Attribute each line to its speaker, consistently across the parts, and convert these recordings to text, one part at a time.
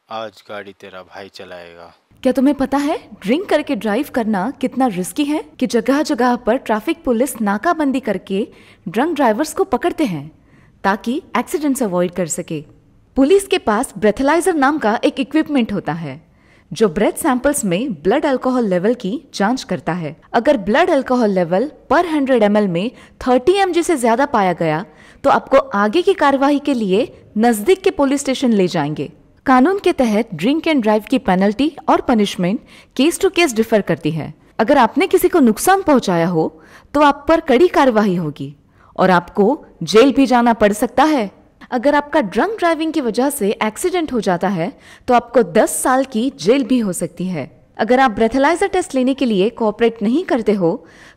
Speaker 1: आज गाड़ी तेरा भाई चलाएगा।
Speaker 2: क्या तुम्हें पता है ड्रिंक करके ड्राइव करना कितना रिस्की है कि जगह जगह पर ट्रैफिक पुलिस नाकाबंदी करके ड्रंक ड्राइवर्स को पकड़ते हैं ताकि एक्सीडेंट्स अवॉइड कर सके। पुलिस के पास ब्रेथलाइजर नाम का एक इक्विपमेंट होता है जो ब्रेथ सैंपल्स में ब्लड अल्कोहल लेवल की जांच करता है। अगर ब्लड अल्कोहल लेवल पर 100 ml में 30 mg से ज्यादा पाया गया तो आपको आगे की कार्यवाही के लिए नजदीक के पुलिस स्टेशन ले जाएंगे। कानून के तहत ड्रिंक एंड ड्राइव की पेनल्टी और punishment case to case differ करती है। अगर आपने किसी को नुकसान पहुंचाया हो तो आप पर कड़ी कार्यवाही होगी और आपको जेल भी जाना पड़ सकता है। अगर आपका ड्रंक ड्राइविंग की वजह से एक्सीडेंट हो जाता है तो आपको 10 साल की जेल भी हो सकती है। अगर आप ब्रेथलाइजर टेस्ट लेने के लिए कोऑपरेट नहीं करते हो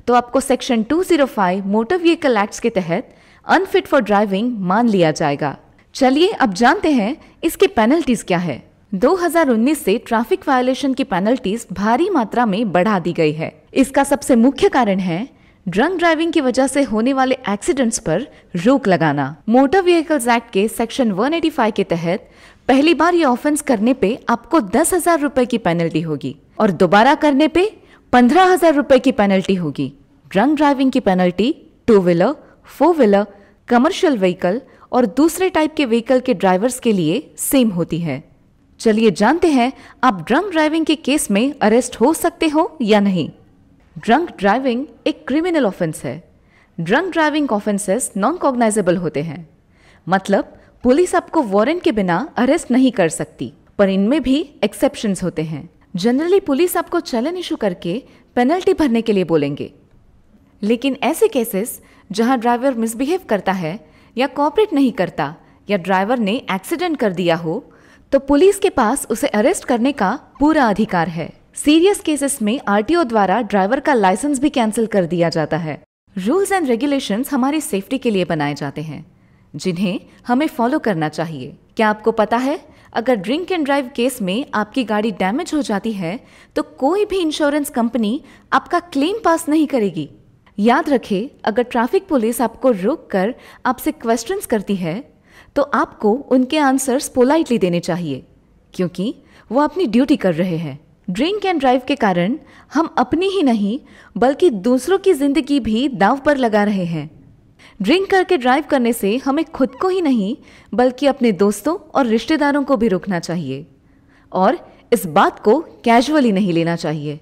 Speaker 2: तो आपको सेक्शन 205 मोटर व्हीकल एक्ट के तहत अनफिट फॉर ड्राइविंग मान लिया जाएगा। चलिए अब जानते हैं इसकी पेनल्टीज क्या है। 2019 से ट्रैफिक वायलेशन की पेनल्टीज भारी मात्रा में बढ़ा दी गई है। इसका सबसे मुख्य कारण है ड्रंक ड्राइविंग की वजह से होने वाले एक्सीडेंट्स पर रोक लगाना। मोटर व्हीकल्स एक्ट के सेक्शन 185 के तहत पहली बार ये ऑफेंस करने पे आपको 10,000 रुपए की पेनल्टी होगी और दोबारा करने पे 15,000 रुपए की पेनल्टी होगी। ड्रंक ड्राइविंग की penalty 2 wheeler, 4 wheeler, commercial vehicle और दूसरे टाइप के व्हीकल के ड्राइवर्स के लिए सेम होती है। चलिए जानते हैं आप ड्रंक ड्राइविंग के केस में अरेस्ट हो सकते हो या नहीं। ड्रंक ड्राइविंग एक क्रिमिनल ऑफेंस है। Drunk driving offences non cognisable होते हैं, मतलब पुलिस आपको वारंट के बिना अरेस्ट नहीं कर सकती, पर इनमें भी एक्सेप्शंस होते हैं। जनरली पुलिस आपको चालान इशू करके पेनल्टी भरने के लिए बोलेंगे, लेकिन ऐसे केसेस जहां ड्राइवर मिसबिहेव करता है या कोऑपरेट नहीं करता या ड्राइवर ने एक्सीडेंट कर दिया हो तो पुलिस के पास उसे अरेस्ट करने का पूरा अधिकार है। सीरियस केसेस में आरटीओ द्वारा ड्राइवर का लाइसेंस भी कैंसिल कर दिया जाता है। रूल्स एंड रेगुलेशंस हमारी सेफ्टी के लिए बनाए जाते हैं जिन्हें हमें फॉलो करना चाहिए। क्या आपको पता है अगर ड्रिंक एंड ड्राइव केस में आपकी गाड़ी डैमेज हो जाती है तो कोई भी इंश्योरेंस कंपनी आपका क्लेम पास नहीं करेगी। याद रखें, अगर ट्रैफिक पुलिस आपको रोककर आपसे क्वेश्चंस करती है तो आपको उनके आंसर्स पोलाइटली देने चाहिए क्योंकि वो अपनी ड्यूटी कर रहे हैं। ड्रिंक एंड ड्राइव के कारण हम अपनी ही नहीं बल्कि दूसरों की जिंदगी भी दांव पर लगा रहे हैं। ड्रिंक करके ड्राइव करने से हमें खुद को ही नहीं बल्कि अपने दोस्तों और रिश्तेदारों को भी रोकना चाहिए और इस बात को कैजुअली नहीं लेना चाहिए।